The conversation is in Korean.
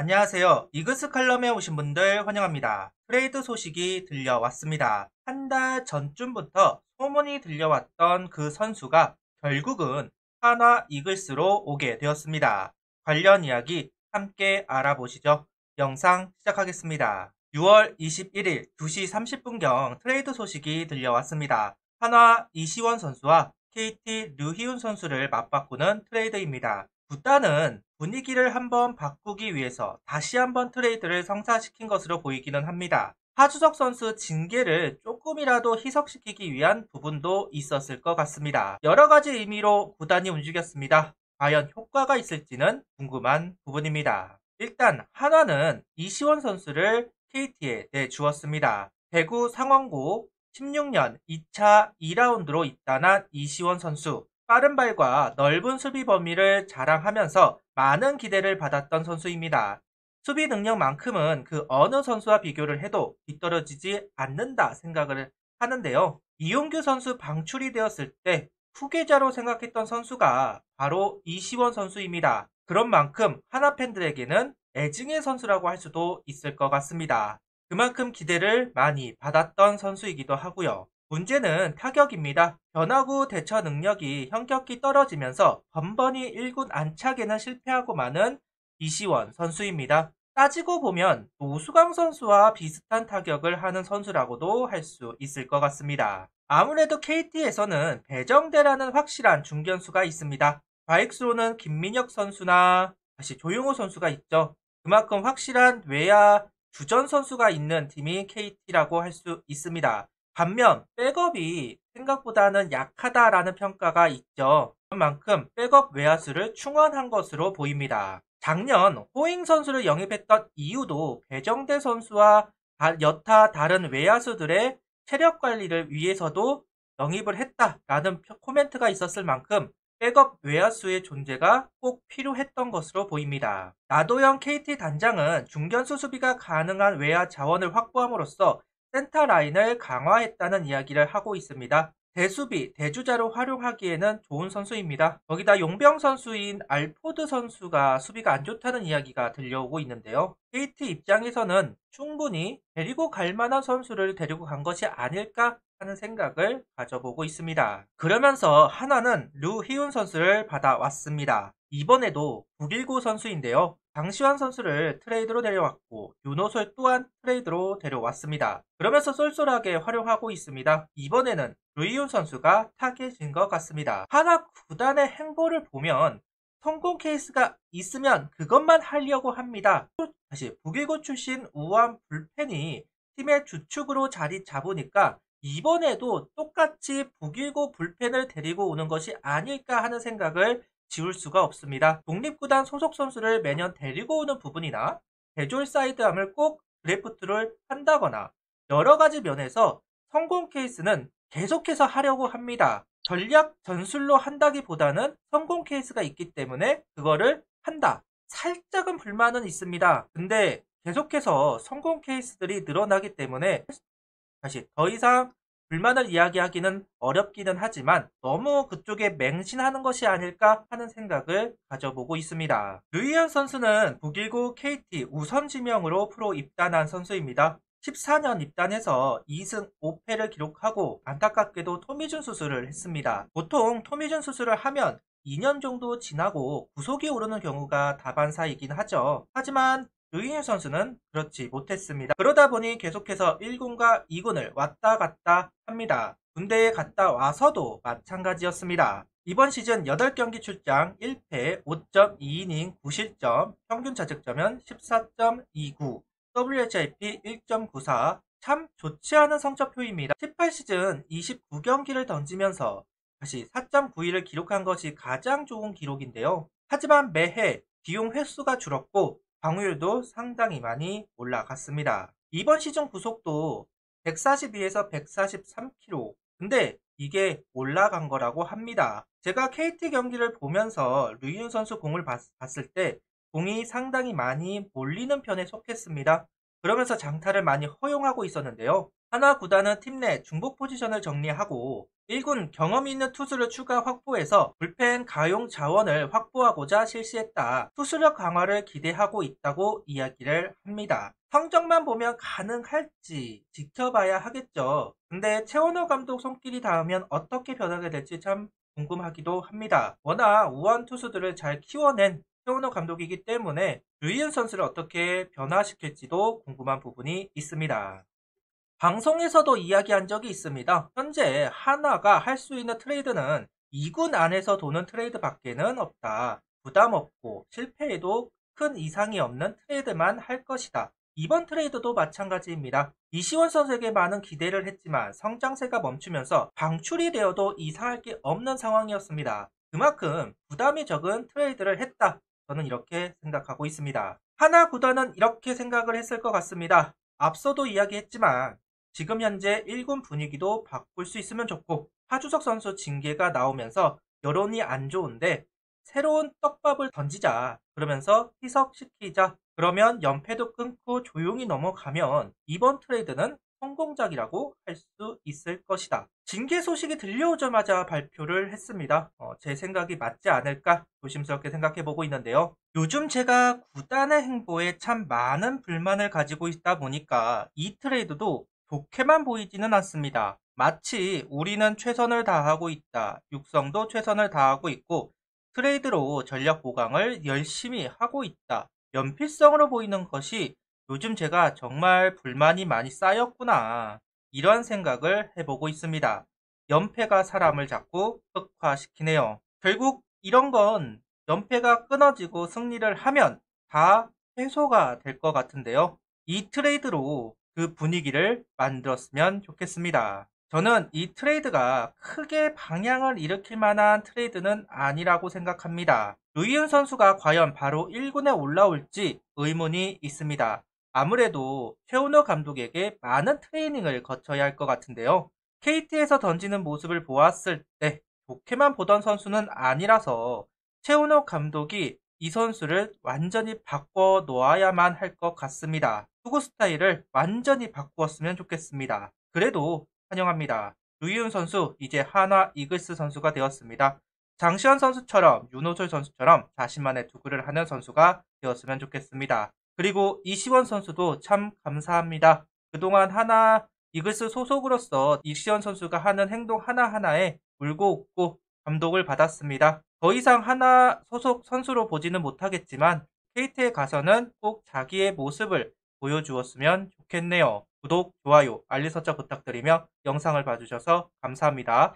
안녕하세요. 이그스 칼럼에 오신 분들 환영합니다. 트레이드 소식이 들려왔습니다. 한 달 전쯤부터 소문이 들려왔던 그 선수가 결국은 한화 이글스로 오게 되었습니다. 관련 이야기 함께 알아보시죠. 영상 시작하겠습니다. 6월 21일 2시 30분경 트레이드 소식이 들려왔습니다. 한화 이시원 선수와 KT 류희운 선수를 맞바꾸는 트레이드입니다. 구단은 분위기를 한번 바꾸기 위해서 다시 한번 트레이드를 성사시킨 것으로 보이기는 합니다. 하주석 선수 징계를 조금이라도 희석시키기 위한 부분도 있었을 것 같습니다. 여러 가지 의미로 구단이 움직였습니다. 과연 효과가 있을지는 궁금한 부분입니다. 일단 한화는 이시원 선수를 KT에 내주었습니다. 대구 상원고 16년 2차 2라운드로 입단한 이시원 선수. 빠른 발과 넓은 수비 범위를 자랑하면서 많은 기대를 받았던 선수입니다. 수비 능력만큼은 그 어느 선수와 비교를 해도 뒤떨어지지 않는다 생각을 하는데요. 이용규 선수 방출이 되었을 때 후계자로 생각했던 선수가 바로 이시원 선수입니다. 그런 만큼 하나 팬들에게는 애증의 선수라고 할 수도 있을 것 같습니다. 그만큼 기대를 많이 받았던 선수이기도 하고요. 문제는 타격입니다. 변화구 대처 능력이 현격히 떨어지면서 번번이 1군 안착에는 실패하고 마는 이시원 선수입니다. 따지고 보면 노수강 선수와 비슷한 타격을 하는 선수라고도 할 수 있을 것 같습니다. 아무래도 KT에서는 배정대라는 확실한 중견수가 있습니다. 좌익수로는 김민혁 선수나 다시 조용호 선수가 있죠. 그만큼 확실한 외야 주전 선수가 있는 팀이 KT라고 할 수 있습니다. 반면 백업이 생각보다는 약하다라는 평가가 있죠. 그만큼 백업 외야수를 충원한 것으로 보입니다. 작년 호잉 선수를 영입했던 이유도 배정대 선수와 여타 다른 외야수들의 체력 관리를 위해서도 영입을 했다라는 코멘트가 있었을 만큼 백업 외야수의 존재가 꼭 필요했던 것으로 보입니다. 나도영 KT 단장은 중견수 수비가 가능한 외야 자원을 확보함으로써 센터 라인을 강화했다는 이야기를 하고 있습니다. 대수비, 대주자로 활용하기에는 좋은 선수입니다. 거기다 용병 선수인 알포드 선수가 수비가 안 좋다는 이야기가 들려오고 있는데요. KT 입장에서는 충분히 데리고 갈 만한 선수를 데리고 간 것이 아닐까 하는 생각을 가져보고 있습니다. 그러면서 하나는 류희운 선수를 받아왔습니다. 이번에도 919 선수인데요. 장시환 선수를 트레이드로 데려왔고 윤호솔 또한 트레이드로 데려왔습니다. 그러면서 쏠쏠하게 활용하고 있습니다. 이번에는 류희운 선수가 타겟인 것 같습니다. 하나 구단의 행보를 보면 성공 케이스가 있으면 그것만 하려고 합니다. 다시 919 출신 우완 불펜이 팀의 주축으로 자리 잡으니까 이번에도 똑같이 919 불펜을 데리고 오는 것이 아닐까 하는 생각을 지울 수가 없습니다. 독립구단 소속 선수를 매년 데리고 오는 부분이나 대졸 사이드암을 꼭 드래프트를 한다거나 여러 가지 면에서 성공 케이스는 계속해서 하려고 합니다. 전략 전술로 한다기보다는 성공 케이스가 있기 때문에 그거를 한다. 살짝은 불만은 있습니다. 근데 계속해서 성공 케이스들이 늘어나기 때문에 사실 더 이상 불만을 이야기하기는 어렵기는 하지만 너무 그쪽에 맹신하는 것이 아닐까 하는 생각을 가져보고 있습니다. 류희연 선수는 북일고 KT 우선 지명으로 프로 입단한 선수입니다. 14년 입단해서 2승 5패를 기록하고 안타깝게도 토미준 수술을 했습니다. 보통 토미준 수술을 하면 2년 정도 지나고 구속이 오르는 경우가 다반사이긴 하죠. 하지만 류희운 선수는 그렇지 못했습니다. 그러다 보니 계속해서 1군과 2군을 왔다 갔다 합니다. 군대에 갔다 와서도 마찬가지였습니다. 이번 시즌 8경기 출장 1패 5.2이닝 9실점, 평균 자책점은 14.29, WHIP 1.94, 참 좋지 않은 성적표입니다. 18시즌 29경기를 던지면서 다시 4.91을 기록한 것이 가장 좋은 기록인데요. 하지만 매해 비용 횟수가 줄었고 방어율도 상당히 많이 올라갔습니다. 이번 시즌 구속도 142에서 143km. 근데 이게 올라간 거라고 합니다. 제가 KT 경기를 보면서 류희운 선수 공을 봤을 때 공이 상당히 많이 몰리는 편에 속했습니다. 그러면서 장타를 많이 허용하고 있었는데요. 하나 구단은 팀 내 중복 포지션을 정리하고 1군 경험이 있는 투수를 추가 확보해서 불펜 가용 자원을 확보하고자 실시했다. 투수력 강화를 기대하고 있다고 이야기를 합니다. 성적만 보면 가능할지 지켜봐야 하겠죠. 근데 최원호 감독 손길이 닿으면 어떻게 변하게 될지 참 궁금하기도 합니다. 워낙 우원 투수들을 잘 키워낸 최원호 감독이기 때문에 류희은 선수를 어떻게 변화시킬지도 궁금한 부분이 있습니다. 방송에서도 이야기한 적이 있습니다. 현재 하나가 할 수 있는 트레이드는 2군 안에서 도는 트레이드 밖에는 없다. 부담 없고 실패해도 큰 이상이 없는 트레이드만 할 것이다. 이번 트레이드도 마찬가지입니다. 이시원 선수에게 많은 기대를 했지만 성장세가 멈추면서 방출이 되어도 이상할 게 없는 상황이었습니다. 그만큼 부담이 적은 트레이드를 했다. 저는 이렇게 생각하고 있습니다. 하나 구단은 이렇게 생각을 했을 것 같습니다. 앞서도 이야기했지만 지금 현재 1군 분위기도 바꿀 수 있으면 좋고 하주석 선수 징계가 나오면서 여론이 안 좋은데 새로운 떡밥을 던지자. 그러면서 희석시키자. 그러면 연패도 끊고 조용히 넘어가면 이번 트레이드는 성공작이라고 할 수 있을 것이다. 징계 소식이 들려오자마자 발표를 했습니다. 제 생각이 맞지 않을까 조심스럽게 생각해보고 있는데요. 요즘 제가 구단의 행보에 참 많은 불만을 가지고 있다 보니까 이 트레이드도 좋게만 보이지는 않습니다. 마치 우리는 최선을 다하고 있다. 육성도 최선을 다하고 있고 트레이드로 전력 보강을 열심히 하고 있다. 연필성으로 보이는 것이 요즘 제가 정말 불만이 많이 쌓였구나. 이런 생각을 해보고 있습니다. 연패가 사람을 자꾸 흑화시키네요. 결국 이런 건 연패가 끊어지고 승리를 하면 다 해소가 될 것 같은데요. 이 트레이드로 그 분위기를 만들었으면 좋겠습니다. 저는 이 트레이드가 크게 방향을 일으킬 만한 트레이드는 아니라고 생각합니다. 류희은 선수가 과연 바로 1군에 올라올지 의문이 있습니다. 아무래도 최은호 감독에게 많은 트레이닝을 거쳐야 할 것 같은데요. KT에서 던지는 모습을 보았을 때 좋게만 보던 선수는 아니라서 최은호 감독이 이 선수를 완전히 바꿔 놓아야만 할 것 같습니다. 투구 스타일을 완전히 바꾸었으면 좋겠습니다. 그래도 환영합니다. 류희은 선수 이제 한화 이글스 선수가 되었습니다. 장시현 선수처럼 윤호철 선수처럼 자신만의 투구를 하는 선수가 되었으면 좋겠습니다. 그리고 이시원 선수도 참 감사합니다. 그동안 하나 이글스 소속으로서 이시원 선수가 하는 행동 하나하나에 울고 웃고 감독을 받았습니다. 더 이상 하나 소속 선수로 보지는 못하겠지만 KT에 가서는 꼭 자기의 모습을 보여주었으면 좋겠네요. 구독, 좋아요, 알림 설정 부탁드리며 영상을 봐주셔서 감사합니다.